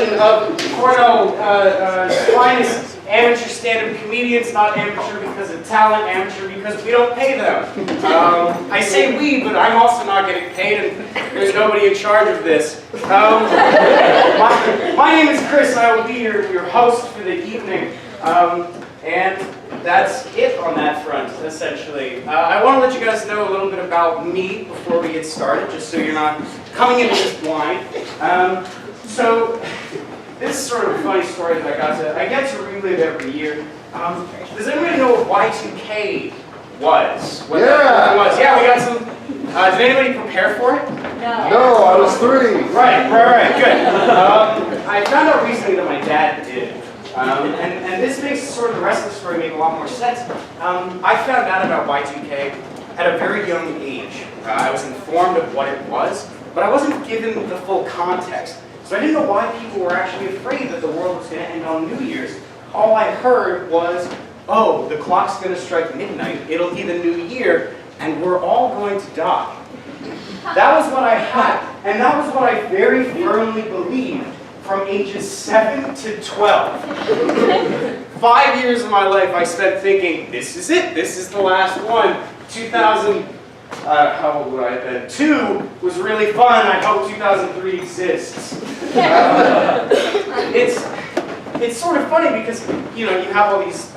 production of Cornell's finest amateur stand-up comedians, not amateur because of talent, amateur because we don't pay them. I say we, but I'm also not getting paid, and there's nobody in charge of this. My name is Chris, and I will be your host for the evening. And that's it on that front, essentially. I want to let you guys know a little bit about me before we get started, just so you're not coming into this blind. So, this is sort of a funny story that I get to relive every year. Does anybody know what Y2K was? What that was? Yeah, we got some. Did anybody prepare for it? No, I was 3. Right, good. I found out recently that my dad did. And this makes sort of the rest of the story make a lot more sense. I found out about Y2K at a very young age. I was informed of what it was, but I wasn't given the full context. So I didn't know why people were actually afraid that the world was going to end on New Year's. All I heard was, oh, the clock's going to strike midnight, it'll be the new year, and we're all going to die. That was what I had, and that was what I very firmly believed from ages 7 to 12. 5 years of my life I spent thinking, this is it, this is the last one. 2000, how old would I have been? 2 was really fun, I hope 2003 exists. It's sort of funny because, you know, you have all these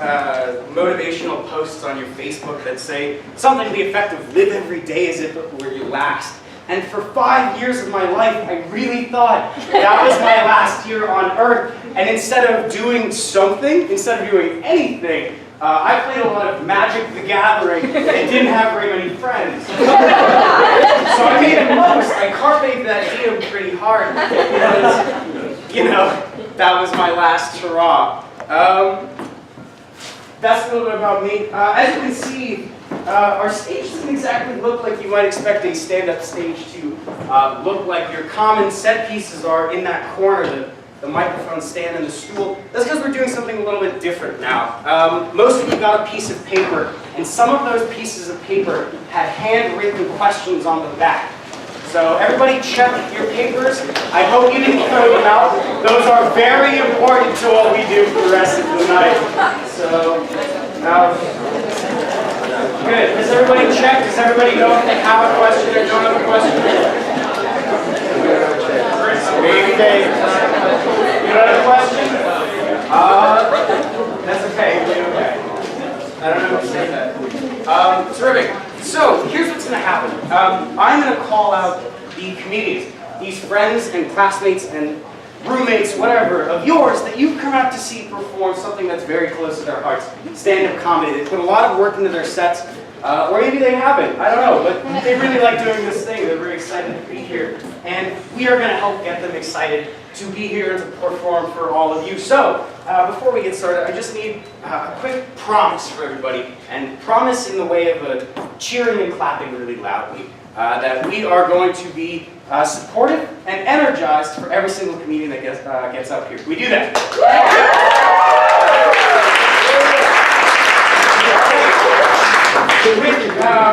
motivational posts on your Facebook that say something to the effect of live every day as if it were your last. And for 5 years of my life, I really thought that was my last year on Earth. And instead of doing something, instead of doing anything, I played a lot of Magic the Gathering and didn't have very many friends. So I made the most. I carped that diem pretty hard because, you know, that was my last hurrah. That's a little bit about me. As you can see, our stage doesn't exactly look like you might expect a stand-up stage to look like. Your common set pieces are in that corner, the microphone stand and the stool. That's because we're doing something a little bit different now. Most of you got a piece of paper, and some of those pieces of paper had handwritten questions on the back. So everybody check your papers. I hope you didn't throw them out. Those are very important to what we do for the rest of the night. So, good. Has everybody checked? Does everybody know if they have a question or don't have a question? Maybe they. You don't have a question? That's okay. Okay. I don't know what to say that. Terrific. So, here's what's going to happen. I'm going to call out the comedians, these friends and classmates and roommates, whatever, of yours that you've come out to see perform something that's very close to their hearts, stand-up comedy. They put a lot of work into their sets, or maybe they haven't, I don't know, but they really like doing this thing. They're very excited to be here, and we are going to help get them excited to be here and to perform for all of you. So, before we get started, I just need a quick promise for everybody, and promise in the way of a cheering and clapping really loudly, that we are going to be supportive and energized for every single comedian that gets up here. Can we do that?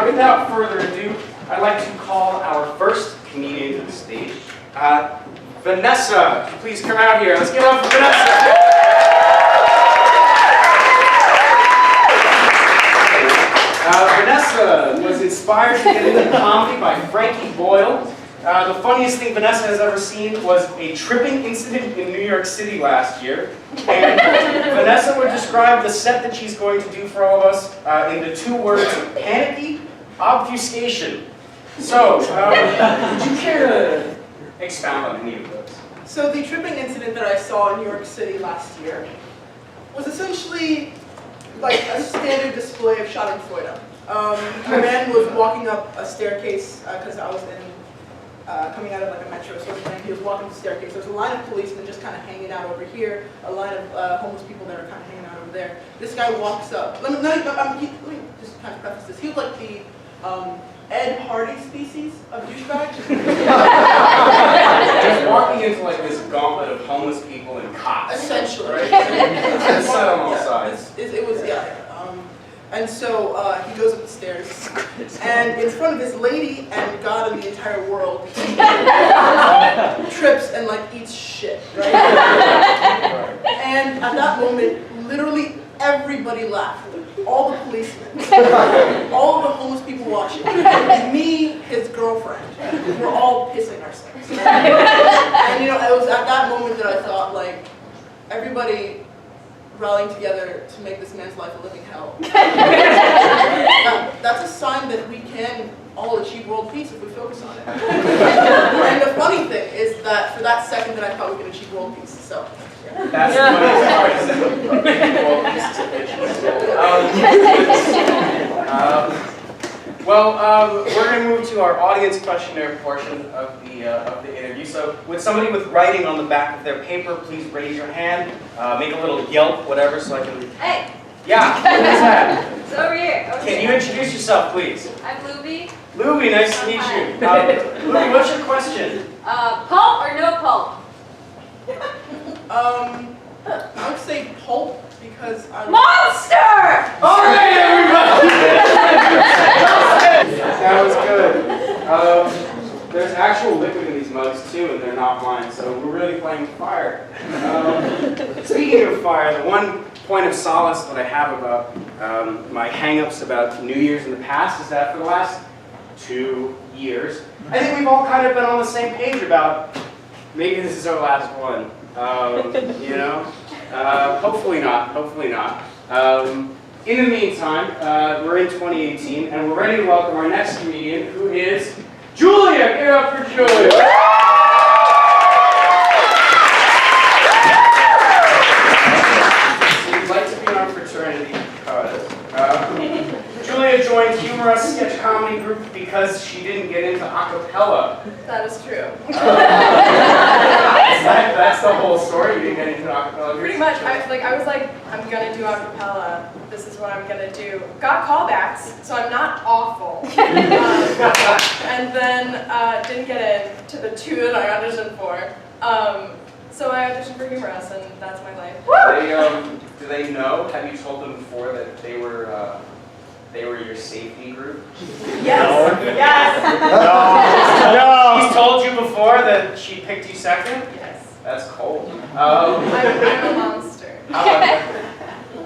Without further ado, I'd like to call our first comedian to the stage. Vanessa, please come out here. Let's give it up for Vanessa. Vanessa was inspired to get into comedy by Frankie Boyle. The funniest thing Vanessa has ever seen was a tripping incident in New York City last year. And Vanessa would describe the set that she's going to do for all of us in the 2 words, panicky obfuscation. So, would you care to expound on any of those? So the tripping incident that I saw in New York City last year was essentially like a standard display of schadenfreude. A man was walking up a staircase, because I was coming out of like a metro sort of thing. He was walking up the staircase. There was a line of policemen just kind of hanging out over here, a line of homeless people that are kind of hanging out over there. This guy walks up. Let me just kind of preface this. He was like the Ed Hardy species of douchebag. Just walking into like this gauntlet of homeless people and cops. Essentially. Right? It's set on all sides. It was, yeah. And so he goes up the stairs, and in front of his lady and God and the entire world, he trips and like eats shit, right? And at that moment, literally everybody laughed. All the policemen, all of the homeless people watching, me, his girlfriend, we're all pissing ourselves. And you know, it was at that moment that I thought, like, everybody rallying together to make this man's life a living hell. That's a sign that we can all achieve world peace if we focus on it. And the funny thing is that for that second that I thought we could achieve world peace, so. Yeah. That's the funniest part. We're going to move to our audience questionnaire portion of the interview. So, would somebody with writing on the back of their paper please raise your hand, make a little yelp, whatever, so I can. Hey! Yeah, who's that? It's over here. Can you introduce yourself, please? I'm Luby. Luby, nice to meet you. Luby, what's your question? Pulp or no pulp? I would say pulp because I Monster! All right, everybody! That was good. There's actual liquid in these mugs too, and they're not mine, so we're really playing with fire. Speaking of fire, the one point of solace that I have about my hang-ups about New Year's in the past is that for the last 2 years, I think we've all kind of been on the same page about maybe this is our last one. You know? Hopefully not, hopefully not. In the meantime, we're in 2018, and we're ready to welcome our next comedian, who is Julia. Give it up for Julia. So you'd like to be in our fraternity because Julia joined humorous sketch comedy group because she didn't get into a cappella. That is true. That's the whole story. You didn't get into a cappella. Pretty much. I was like, I'm gonna do a cappella. This is what I'm gonna do. Got callbacks, so I'm not awful. And then didn't get in to the 2 that I auditioned for. So I auditioned for humorous, and that's my life. Do they know? Have you told them before that they were your safety group? Yes. No. Yes. No. She's told you before that she picked you second? Yes. That's cold. I'm a monster.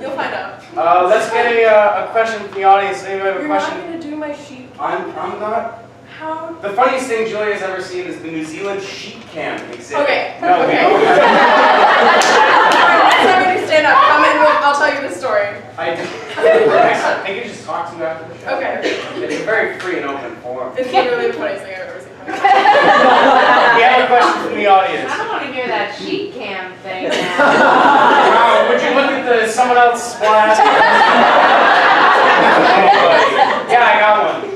You'll find out. Let's get a question from the audience. Anybody have a You're question? not gonna do my sheep. I'm not. How? The funniest thing Julia's ever seen is the New Zealand sheep cam exhibit. Okay. No, we Okay. don't. Next time when you stand up, come in. I'll tell you the story. I think you just talk to you after the show. Okay. It's a very free and open forum. It's literally the funniest thing I've ever seen. We have a question from the audience. I don't want to hear that sheep cam thing now. Would you look at someone else splash? Yeah, I got one.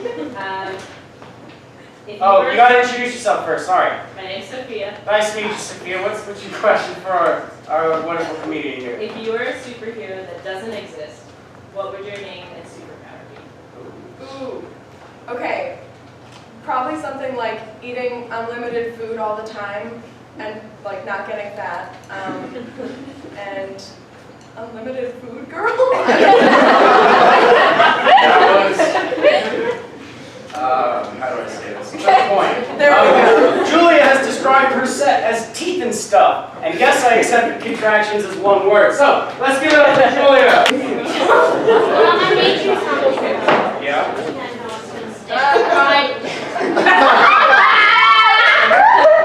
Oh, you gotta introduce yourself first, sorry. My name's Sophia. Nice to meet you, Sophia. What's your question for our wonderful comedian here? If you were a superhero that doesn't exist, what would your name and superpower be? Ooh. Okay. Probably something like eating unlimited food all the time and like not getting fat. And unlimited food girl? That was, how do I say this? To the point. There we go. Julia has described her set as teeth and stuff, and yes, I accepted contractions as one word. So, let's give it up for Julia. Well, I made you something. Yeah?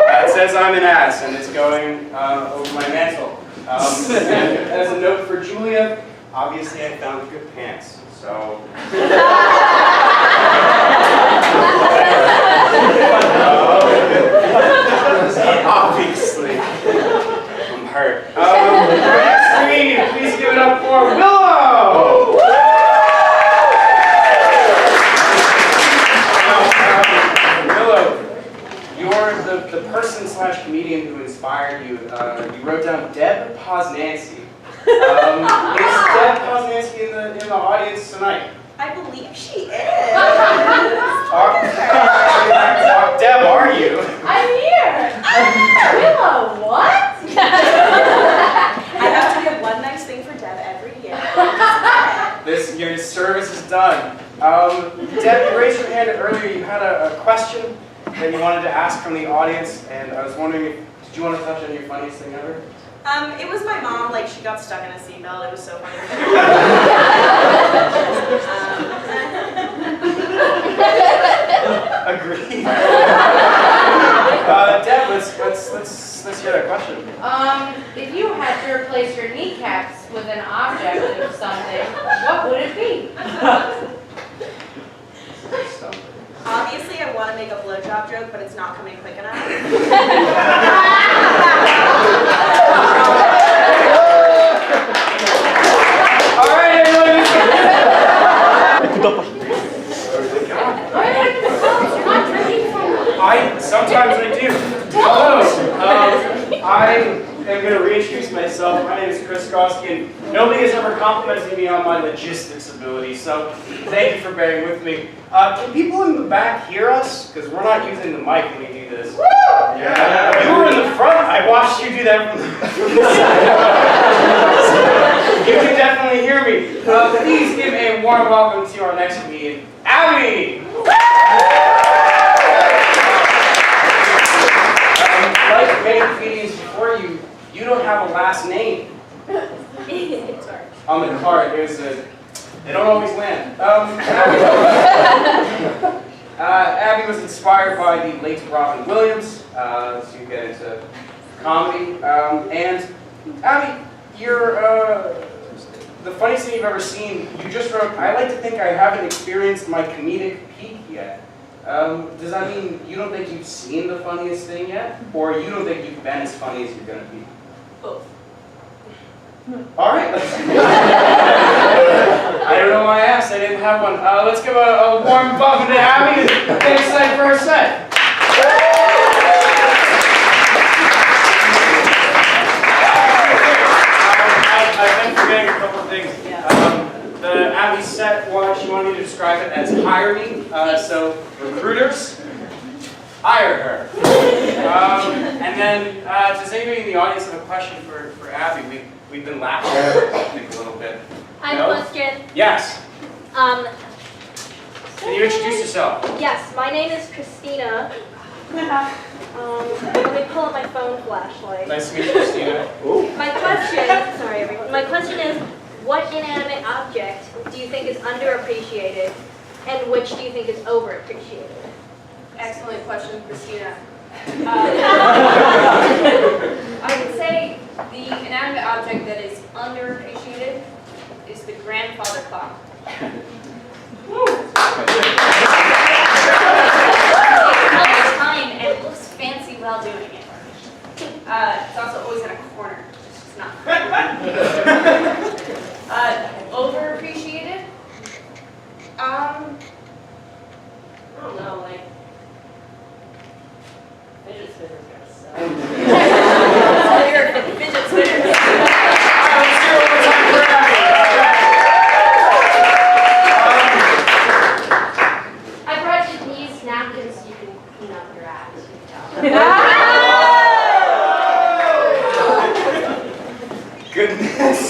That says I'm an ass, and it's going over my mantle. And as a note for Julia, obviously I found good pants, so. Obviously. I'm hurt. Next comedian, please give it up for Willow! Willow, you're the person / comedian who inspired you. You wrote down Deb Posnancy. Is Deb Posnancy in the audience tonight? I believe she is. Deb, are you? I'm here! Willow, what? I have to get one nice thing for Deb every year. Your service fun. Deb, you raised your hand earlier. You had a question that you wanted to ask from the audience, and I was wondering if, did you want to touch on your funniest thing ever? It was my mom, like she got stuck in a seatbelt, it was so funny. Agreed. Deb, let's hear that question. If you had to replace your kneecaps with an object of something, what would it be? Obviously, I want to make a blowjob joke, but it's not coming quick enough. All right, everyone. Sometimes I do. Hello. I am going to reintroduce myself. My name is Skawski, and nobody has ever complimented me on my logistics ability, so thank you for bearing with me. Can people in the back hear us? Because we're not using the mic when we do this. Yeah. You were in the front. I watched you do that from the side. You can definitely hear me. Please give a warm welcome to our next comedian, Abby. Like many comedians before you, you don't have a last name. Sorry. On the card, they don't always land. Abby was inspired by the late Robin Williams to get into comedy. And Abby, you're the funniest thing you've ever seen. You just wrote, I like to think I haven't experienced my comedic peak yet. Does that mean you don't think you've seen the funniest thing yet? Or you don't think you've been as funny as you're going to be? Both. All right. I don't know why I asked. I didn't have one. Let's give a warm welcome to Abby and get excited for her set. I've been forgetting a couple of things. The Abby set, she wanted me to describe it as hire me. So recruiters, hire her. And then, does anybody in the audience have a question for Abby? We've been laughing I think, a little bit. I have a question. Yes. Can you introduce yourself? Yes, my name is Christina. Let me pull up my phone flashlight. Nice to meet you, Christina. My question, sorry everyone. My question is, what inanimate object do you think is underappreciated, and which do you think is overappreciated? Excellent question, Christina. I would say the inanimate object that is underappreciated is the grandfather clock. Time and it looks fancy while doing it. It's also always in a corner. It's just not. Overappreciated? I don't know, like, fidget spinners are so. Fidget spinners. Let's do it one more time for Abby. I brought you these napkins so you can clean up your act. Goodness.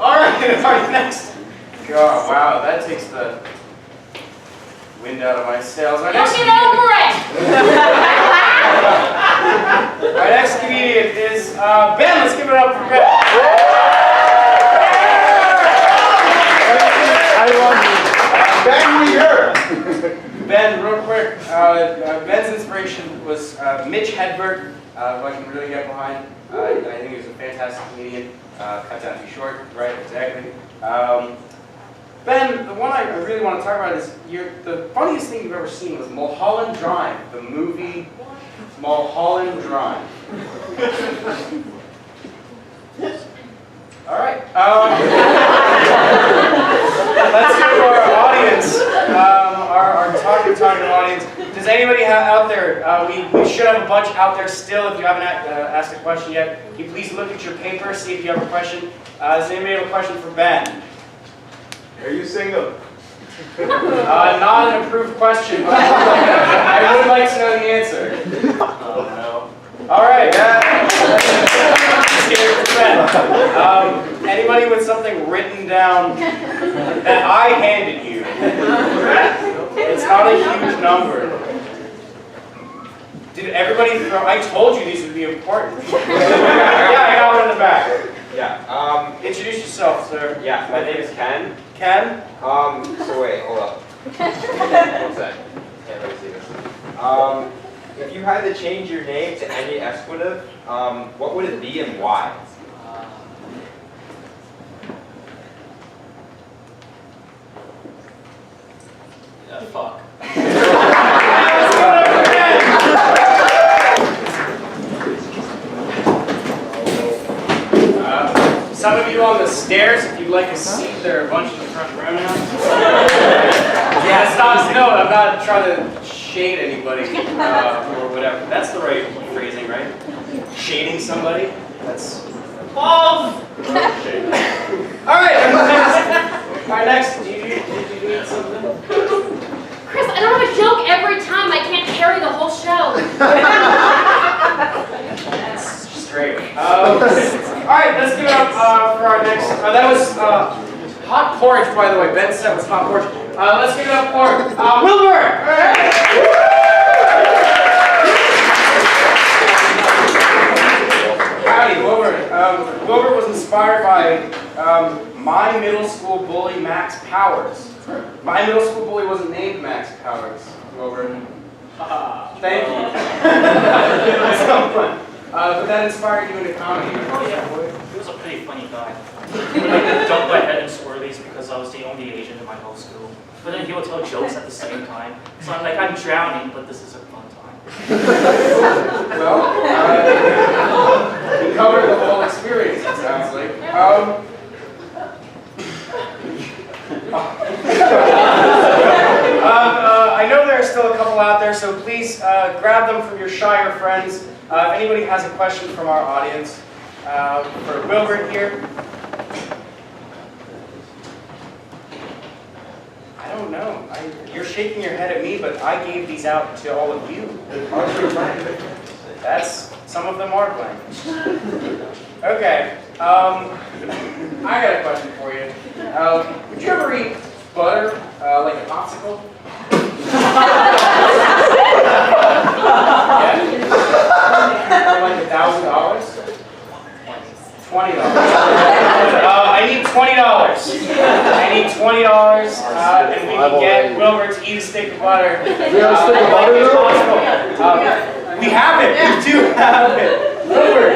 All right, next. Oh, wow, that takes the wind out of my sails. Our next Get over it! Our next comedian is Ben. Let's give it up for Ben. Ben, real quick. Ben's inspiration was Mitch Hedberg, who I can really get behind. I think he was a fantastic comedian. Cut down too short, right? Exactly. Ben, the one I really want to talk about is the funniest thing you've ever seen was Mulholland Drive, the movie Mulholland Drive. All right. Let's go to our audience, our talking audience. Does anybody out there, we should have a bunch out there still. If you haven't asked a question yet, can you please look at your paper, see if you have a question. Does anybody have a question for Ben? Are you single? Not an approved question, but I would like to know the answer. Oh no. All right. Let's hear it for Ben. Anybody with something written down that I handed you? It's not a huge number. Did everybody throw? I told you these would be important. Yeah, I got one in the back. Yeah, Introduce yourself, sir. yeah, my name is Ken. Ken? So wait, hold up. One sec. Can't really see this. If you had to change your name to any expletive, what would it be and why? Fuck. Some of you on the stairs, if you'd like a seat, there are a bunch in the front row now. Yeah, it's not, no, I'm not trying to shade anybody or whatever. That's the right phrasing, right? Shading somebody? That's false! Alright, next. Do you need something? Chris, I don't have a joke every time. I can't carry the whole show. That's just great. Alright, let's give it up for our next. That was hot porridge, by the way. Ben said it was hot porridge. Let's give it up for Wilbur! Howdy, Wilbur. Wilbur was inspired by my middle school bully, Max Powers. My middle school bully wasn't named Max Powers, Wilbur. Thank you. That's so fun. But that inspired you into comedy. Oh yeah, he was a pretty funny guy. He would like dunk my head in swirlies because I was the only Asian in my whole school. But then he would tell jokes at the same time. So I'm like, I'm drowning, but this is a fun time. Well, you covered the whole experience, it sounds like. I know there are still a couple out there, so please grab them from your shyer friends. If anybody has a question from our audience, for Wilbur here. I don't know. You're shaking your head at me, but I gave these out to all of you. Some of them are blank. Okay. I got a question for you. Would you ever eat butter like a popsicle? Yeah. For like $1,000? $20. I need $20. I need $20, and we can get Wilbur to eat a stick of butter. We have it. We do have it. Wilbur,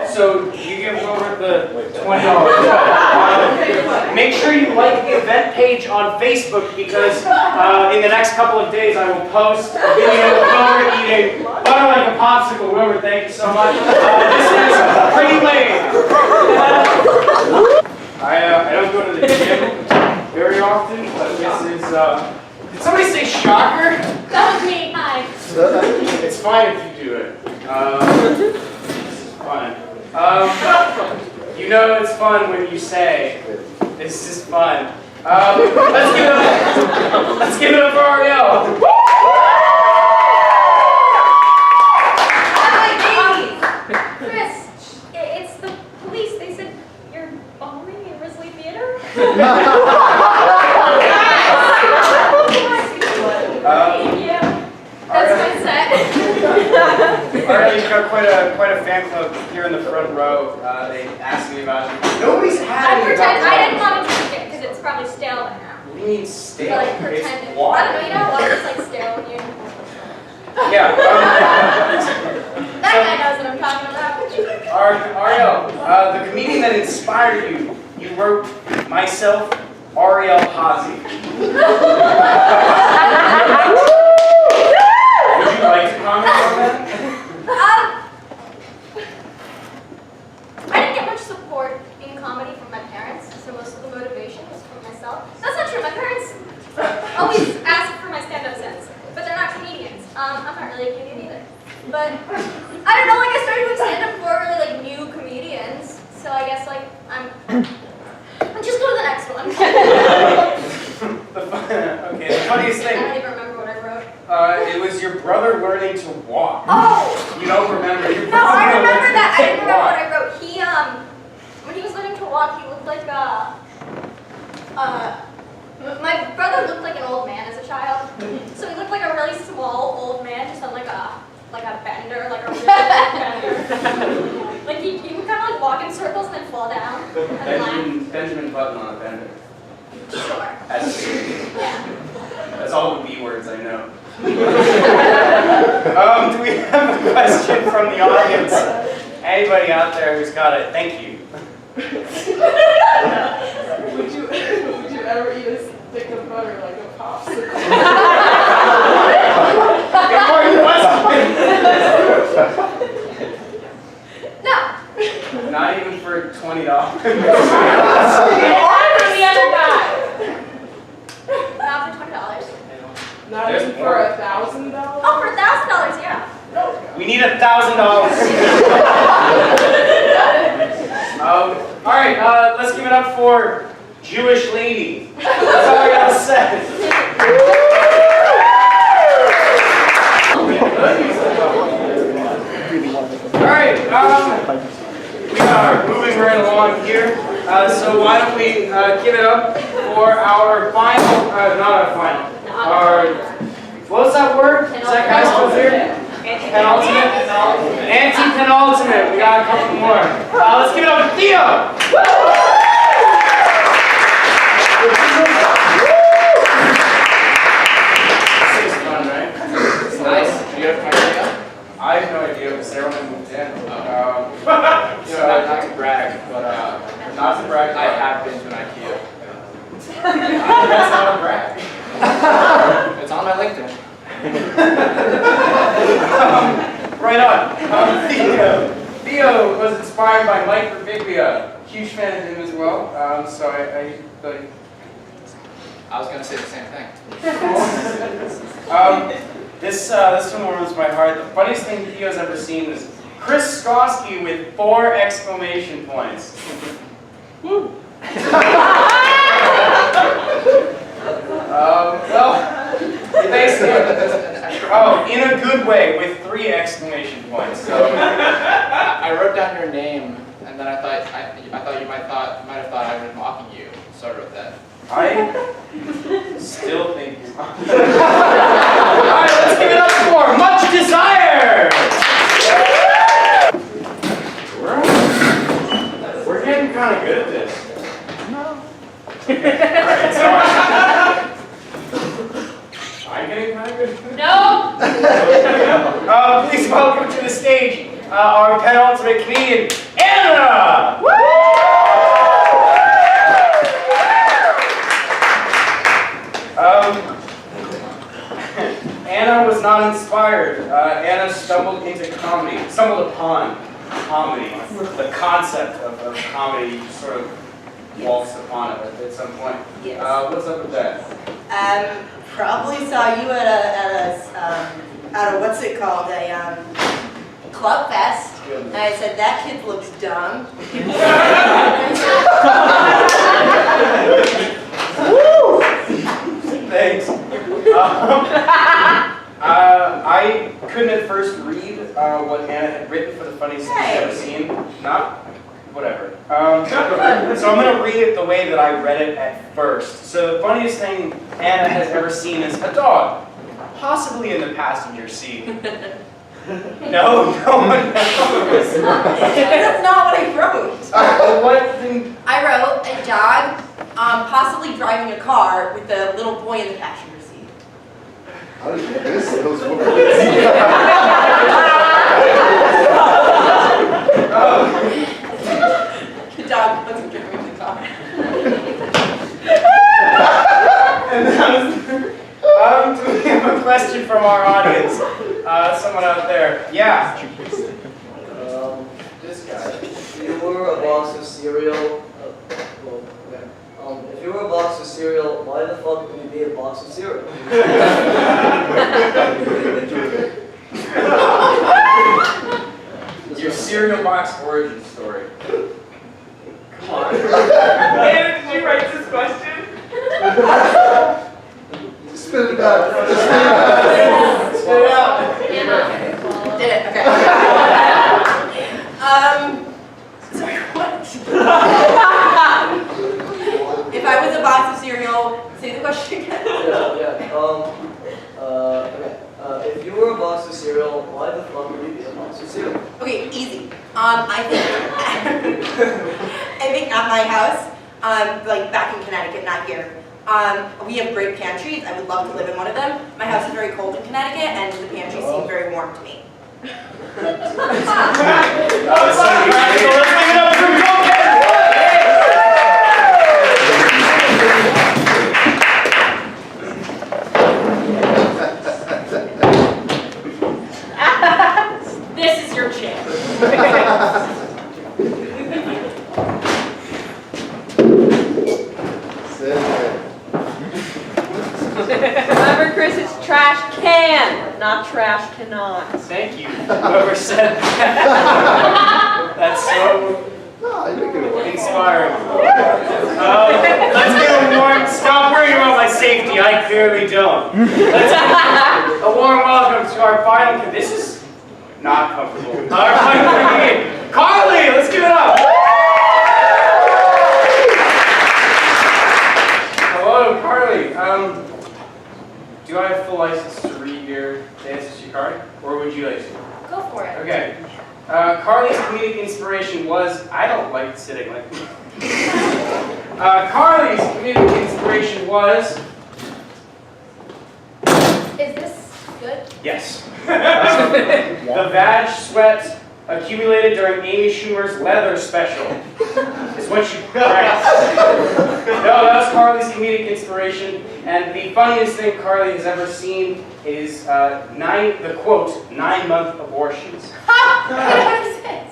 so you give Wilbur the $20. Make sure you like the event page on Facebook because in the next couple of days I will post a video of Wilbur eating butter like a popsicle. Wilbur, thank you so much. This is pretty lame. I don't go to the gym very often, but this is. Did somebody say shocker? That was me. Hi. It's fine if you do it. This is fun. You know it's fun when you say, "This is fun." Let's give it up for Ariel. Chris, it's the police. They said you're bombing in Risley Theater. Yeah, that's my set. Ariel, you've got quite a fan club here in the front row. They asked me about you. Nobody's had I any pretend about I didn't want to drink it because it's probably stale by now. What do you mean stale? But I It's pretended. I water. don't know. You know what? It's like stale when you. Yeah. That guy knows what I'm talking about. Ariel, the comedian that inspired you, you wrote myself, Ariel Hazy. Would you like to comment on that? I didn't get much support in comedy from my parents, so most of the motivation was from myself. That's not true. My parents always ask for my stand-up sets, but they're not comedians. I'm not really a comedian either. But I don't know, like I started doing stand-up for really like new comedians, so I guess like I'll just go to the next one. Okay, the funniest I thing. don't even remember what I wrote. It was your brother learning to walk. Oh! You don't remember? Your No, I brother remember learning that. I to didn't remember walk. what I wrote. He when he was learning like a bender, like a really big bender. Like he would kind of like walk in circles and then fall down. And land. Benjamin Button on a bender. Sure. Yeah. That's all the B words I know. Do we have a question from the audience? Anybody out there who's got it? Thank you. Would you ever eat a stick of butter like a popsicle? No. Not even for $20. For the other guy. Not for $20. Not There's even for more. $1,000? Oh, for $1,000, yeah. We need $1,000. All right, let's give it up for Jewish lady. That's all I gotta say. All right, we are moving right along here. So why don't we give it up for our final, not our final, our, what was that word? Is that guy still here? Penultimate? Anti-penultimate. We got a couple more. Let's give it up for Theo. This is fun, right? It's nice. Do you have an idea? I have no idea because everyone moved in. Not to brag, but not to brag, I have been to an IKEA. That's not a brag. It's on my LinkedIn. Right on. Theo was inspired by Mike Birbiglia. Huge fan of him as well. So I was going to say the same thing. This one warms my heart. The funniest thing Theo's ever seen was Chris Skawski with 4 exclamation points. Woo! Well, thanks, Theo. Oh, in a good way, with 3 exclamation points. So I wrote down your name, and then I thought you might have thought I was mocking you, so I wrote that. I still think you're wrong. Alright, let's give it up for Much Desire! We're getting kind of good at this. No. Alright, so I'm getting kind of good at this. No. Please welcome to the stage our penultimate comedian, Anna! Anna was not inspired. Anna stumbled upon comedy. The concept of comedy sort of waltzed upon it at some point. Yes. What's up with that? Probably saw you at a what's it called, a club fest. And I said, that kid looks dumb. Thanks. I couldn't at first read what Anna had written for the funniest thing I've ever seen. Not, whatever. So I'm going to read it the way that I read it at first. So the funniest thing Anna has ever seen is a dog, possibly in the passenger seat. No one knows. That's not what I wrote. What thing? I wrote a dog possibly driving a car with a little boy in the passenger seat. How did you miss those words? The dog wasn't driving the car. And do we have a question from our audience? Someone out there. Yeah. This guy. If you were a box of cereal, if you were a box of cereal, why the fuck would you be a box of cereal? Your cereal box origin story. Come on. Anna, did you write this question? Spit it out. Spit it out. Did it, okay. Sorry, what? If I was a box of cereal, say the question again. Yeah. Okay. If you were a box of cereal, why the fuck would you be a box of cereal? Okay, easy. I think at my house, like back in Connecticut, not here, we have great pantries. I would love to live in one of them. My house is very cold in Connecticut, and the pantries seem very warm to me. Let's give it up for This is your chance. Remember, Chris, it's trash can, not trash cannot. Thank you, whoever said that. That's so inspiring. Let's give a warm, stop worrying about my safety, I clearly don't. Let's give a warm welcome to our final, this is not comfortable. Our final comedian, Carly, let's give it up. Hello, Carly. Do I have full license to read your ancestry card, or would you like to? Go for it. Okay. Carly's comedic inspiration was, I don't like sitting like Carly's comedic inspiration was... Is this good? Yes. The vag sweat accumulated during Amy Schumer's leather special is what she writes. No, that was Carly's comedic inspiration, and the funniest thing Carly has ever seen is the quote, 9-month abortions. Ha! What is it?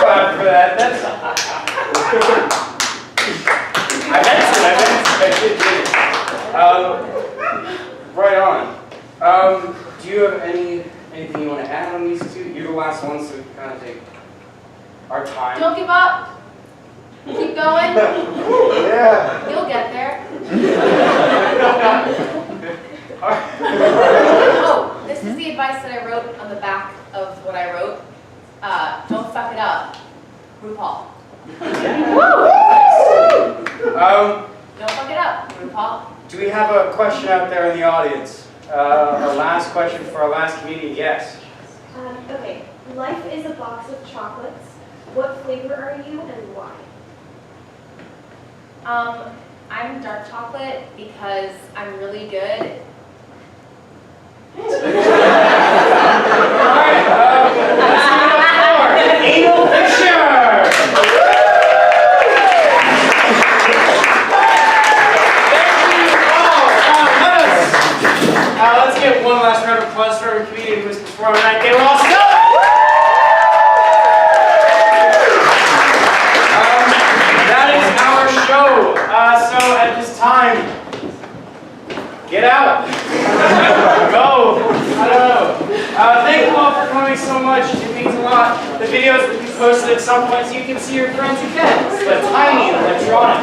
Clap for that. That's... I right on. Do you have anything you want to add on these two? You're the last one, so we can kind of take our time. Don't give up. Keep going. Yeah. You'll get there. Oh, this is the advice that I wrote on the back of what I wrote. Don't fuck it up. RuPaul. Don't fuck it up, RuPaul. Do we have a question out there in the audience? Our last question for our last comedian, yes. Okay, life is a box of chocolates. What flavor are you and why? I'm dark chocolate because I'm really good. Alright, let's give it up for Anal Fisher! Let's get one last round of applause for our comedian who's performing tonight. They were all stuck! That is our show. So at this time, get out. Go. I don't know. Thank you all for coming so much. It means a lot. The videos will be posted at some point so you can see your friends again. But tiny and electronic.